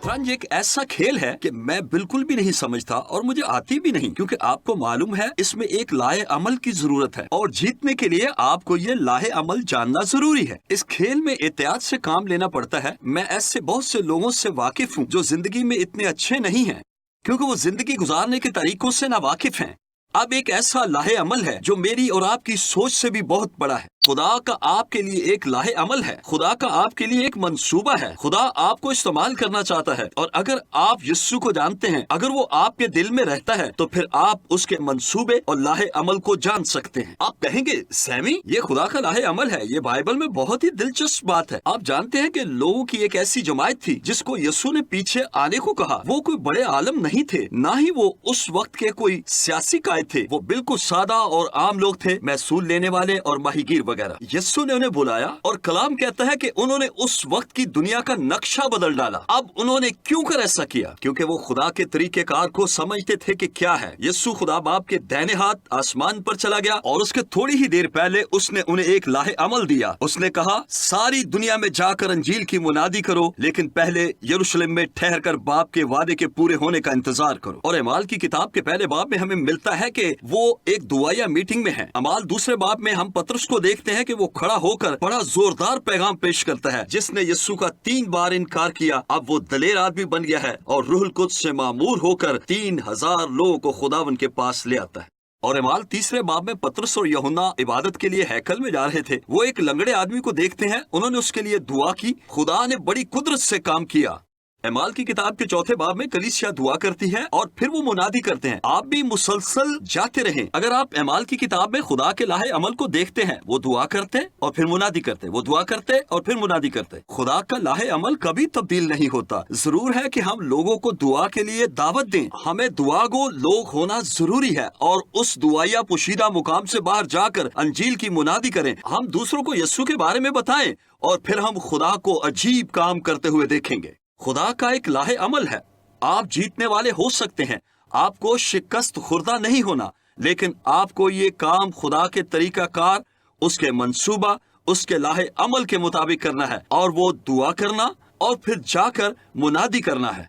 शतरंज एक ऐसा खेल है कि मैं बिल्कुल भी नहीं समझता और मुझे आती भी नहीं, क्योंकि आपको मालूम है इसमें एक लाहे अमल की जरूरत है और जीतने के लिए आपको ये लाहे अमल जानना जरूरी है। इस खेल में एहतियात से काम लेना पड़ता है। मैं ऐसे बहुत से लोगों से वाकिफ हूँ जो जिंदगी में इतने अच्छे नहीं हैं क्योंकि वो जिंदगी गुजारने के तरीकों से ना वाकिफ हैं। अब एक ऐसा लाहे अमल है जो मेरी और आपकी सोच से भी बहुत बड़ा है। खुदा का आपके लिए एक लाहे अमल है, खुदा का आपके लिए एक मंसूबा है। खुदा आपको इस्तेमाल करना चाहता है और अगर आप यीशु को जानते हैं, अगर वो आपके दिल में रहता है, तो फिर आप उसके मंसूबे और लाहे अमल को जान सकते हैं। आप कहेंगे सैमी ये खुदा का लाहे अमल है, ये बाइबल में बहुत ही दिलचस्प बात है। आप जानते हैं कि लोगों की एक ऐसी जमात थी जिसको यीशु ने पीछे आने को कहा। वो कोई बड़े आलम नहीं थे, ना ही वो उस वक्त के कोई सियासी कायद थे। वो बिल्कुल सादा और आम लोग थे, महसूल लेने वाले और माहीगीर वगैरह। यीशु ने उन्हें बुलाया और कलाम कहता है कि उन्होंने उस वक्त की दुनिया का नक्शा बदल डाला। अब उन्होंने क्यों कर ऐसा किया? क्योंकि वो खुदा के तरीकेकार को समझते थे कि क्या है। यीशु खुदा बाप के दाहिने हाथ आसमान पर चला गया और उसके थोड़ी ही देर पहले उसने उन्हें एक लाहे अमल दिया। उसने कहा सारी दुनिया में जाकर अंजील की मुनादी करो, लेकिन पहले यरूशलेम में ठहर कर बाप के वादे के पूरे होने का इंतजार करो। और अमाल की किताब के पहले बाब में हमें मिलता है कि वो एक दुआया मीटिंग में है। अमाल दूसरे बाब में हम पतरस को देखते हैं कि वो खड़ा होकर बड़ा जोरदार पैगाम पेश करता है, जिसने यीशु का 3 बार इनकार किया। अब वो दलेर आदमी बन गया है और रूहुल कुद्स से मामूर होकर 3000 लोगों को खुदावन के पास ले आता है। और अमाल तीसरे बाब में पतरस और यूहन्ना इबादत के लिए हैकल में जा रहे थे। वो एक लंगड़े आदमी को देखते हैं, उन्होंने उसके लिए दुआ की। खुदा ने बड़ी कुदरत से काम किया। अमाल की किताब के चौथे बाब में कलीसिया दुआ करती है और फिर वो मुनादी करते हैं, आप भी मुसलसल जाते रहें। अगर आप अमाल की किताब में खुदा के लाहे अमल को देखते हैं, वो दुआ करते और फिर मुनादी करते, वो दुआ करते और फिर मुनादी करते। खुदा का लाहे अमल कभी तब्दील नहीं होता। जरूर है कि हम लोगों को दुआ के लिए दावत दें। हमें दुआ गो लोग होना जरूरी है और उस दुआया पुशीदा मुकाम से बाहर जाकर अंजील की मुनादी करें। हम दूसरों को यीशु के बारे में बताएं और फिर हम खुदा को अजीब काम करते हुए देखेंगे। खुदा का एक लाहे अमल है। आप जीतने वाले हो सकते हैं, आपको शिकस्त खुर्दा नहीं होना, लेकिन आपको ये काम खुदा के तरीकाकार, उसके मंसूबा, उसके लाहे अमल के मुताबिक करना है और वो दुआ करना और फिर जाकर मुनादी करना है।